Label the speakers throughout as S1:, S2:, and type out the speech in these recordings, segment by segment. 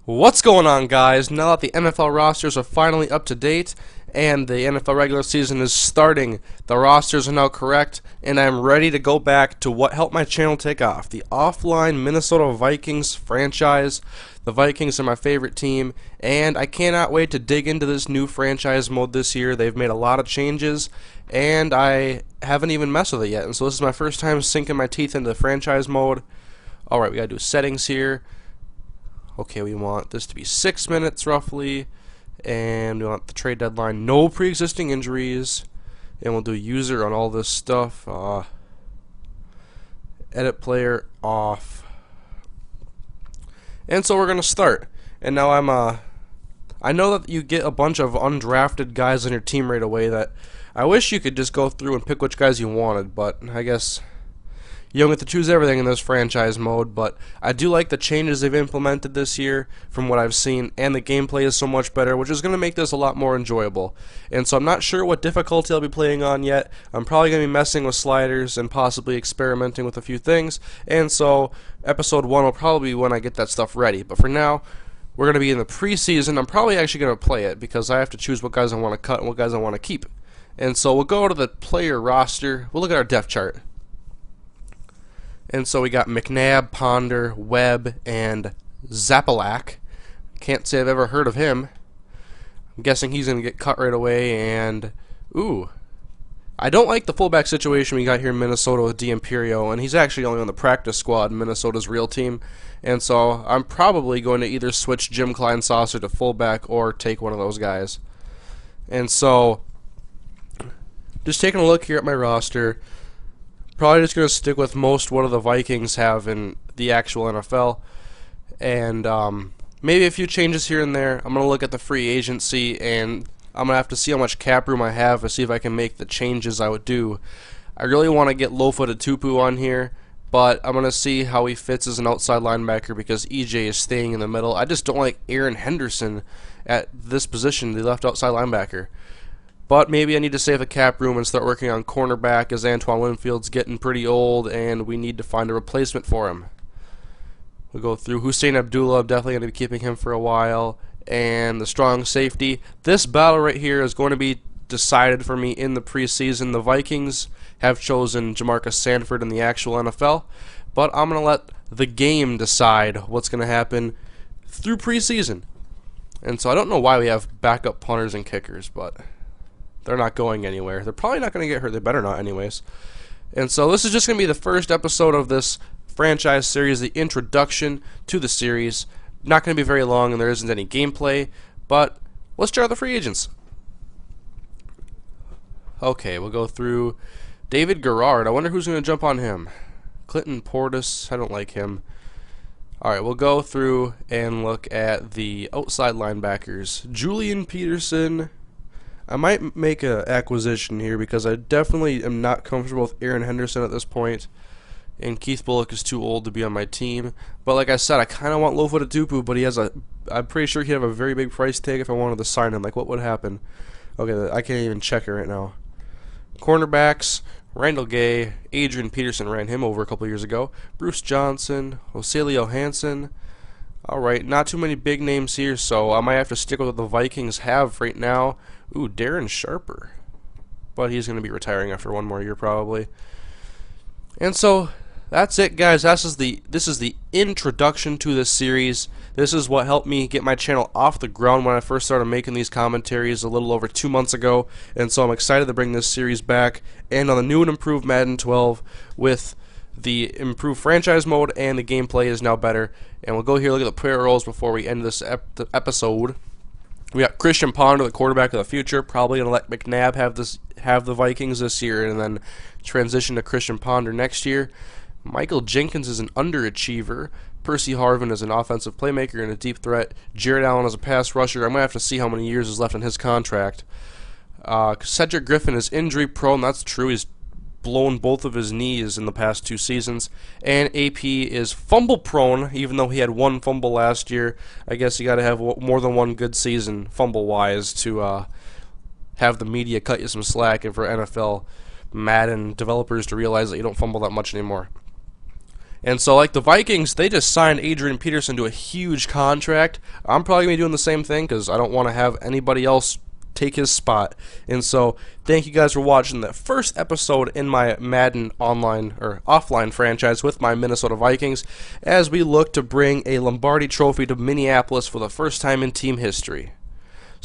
S1: What's going on, guys? Now that the NFL rosters are finally up to date and the NFL regular season is starting, the rosters are now correct, and I'm ready to go back to what helped my channel take off, the offline Minnesota Vikings franchise. The Vikings are my favorite team, and I cannot wait to dig into this new franchise mode this year. They've made a lot of changes, and I haven't even messed with it yet, and so this is my first time sinking my teeth into the franchise mode. Alright, we gotta do settings here. Okay, we want this to be 6 minutes roughly, and we want the trade deadline, no pre-existing injuries, and we'll do user on all this stuff. Edit player off, and so we're gonna start. And now I know that you get a bunch of undrafted guys on your team right away. That I wish you could just go through and pick which guys you wanted, but I guess you don't get to choose everything in this franchise mode. But I do like the changes they've implemented this year from what I've seen, and the gameplay is so much better, which is going to make this a lot more enjoyable. And so I'm not sure what difficulty I'll be playing on yet. I'm probably going to be messing with sliders and possibly experimenting with a few things, and so episode 1 will probably be when I get that stuff ready. But for now, we're going to be in the preseason. I'm probably actually going to play it because I have to choose what guys I want to cut and what guys I want to keep. And so we'll go to the player roster. We'll look at our depth chart. And so we got McNabb, Ponder, Webb, and Zapalak. Can't say I've ever heard of him. I'm guessing he's going to get cut right away. And, ooh, I don't like the fullback situation we got here in Minnesota with D'Imperio, and he's actually only on the practice squad in Minnesota's real team. And so I'm probably going to either switch Jim Kleinsasser to fullback or take one of those guys. And so, just taking a look here at my roster, probably just going to stick with what do the Vikings have in the actual NFL, and maybe a few changes here and there. I'm going to look at the free agency, and I'm going to have to see how much cap room I have to see if I can make the changes I would do. I really want to get low-footed Tupu on here, but I'm going to see how he fits as an outside linebacker because EJ is staying in the middle. I just don't like Aaron Henderson at this position, the left outside linebacker. But maybe I need to save the cap room and start working on cornerback as Antoine Winfield's getting pretty old and we need to find a replacement for him. We'll go through Hussein Abdullah. I'm definitely going to be keeping him for a while. And the strong safety. This battle right here is going to be decided for me in the preseason. The Vikings have chosen Jamarcus Sanford in the actual NFL, but I'm going to let the game decide what's going to happen through preseason. And so I don't know why we have backup punters and kickers, but they're not going anywhere. They're probably not going to get hurt. They better not anyways. And so this is just going to be the first episode of this franchise series, the introduction to the series. Not going to be very long and there isn't any gameplay, but let's start the free agents. Okay, we'll go through David Garrard. I wonder who's going to jump on him. Clinton Portis. I don't like him. Alright, we'll go through and look at the outside linebackers. Julian Peterson. I might make an acquisition here because I definitely am not comfortable with Aaron Henderson at this point, and Keith Bullock is too old to be on my team. But like I said, I kind of want low-footed Tupu, but I'm pretty sure he'd have a very big price tag if I wanted to sign him. Like, what would happen? Okay, I can't even check it right now. Cornerbacks, Randall Gay, Adrian Peterson ran him over a couple years ago. Bruce Johnson, Joselio Hansen. Alright, not too many big names here, so I might have to stick with what the Vikings have right now. Ooh, Darren Sharper. But he's going to be retiring after one more year probably. And so, that's it, guys. This is the introduction to this series. This is what helped me get my channel off the ground when I first started making these commentaries a little over 2 months ago. And so I'm excited to bring this series back. And on the new and improved Madden 12 with the improved franchise mode, and the gameplay is now better. And we'll go here, look at the player roles before we end this episode. We got Christian Ponder, the quarterback of the future. Probably going to let McNabb have the Vikings this year and then transition to Christian Ponder next year. Michael Jenkins is an underachiever. Percy Harvin is an offensive playmaker and a deep threat. Jared Allen is a pass rusher. I'm going to have to see how many years is left on his contract. Cedric Griffin is injury prone. That's true. He's blown both of his knees in the past 2 seasons. And AP is fumble prone, even though he had 1 fumble last year. I guess you got to have more than 1 good season fumble wise to have the media cut you some slack, and for NFL Madden developers to realize that you don't fumble that much anymore. And so, like the Vikings, they just signed Adrian Peterson to a huge contract. I'm probably going to be doing the same thing because I don't want to have anybody else take his spot. And so, thank you guys for watching the first episode in my Madden online or offline franchise with my Minnesota Vikings as we look to bring a Lombardi Trophy to Minneapolis for the first time in team history.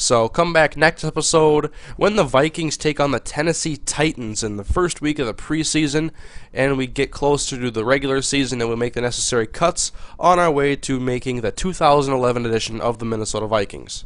S1: So come back next episode when the Vikings take on the Tennessee Titans in the first week of the preseason, and we get closer to the regular season and we make the necessary cuts on our way to making the 2011 edition of the Minnesota Vikings.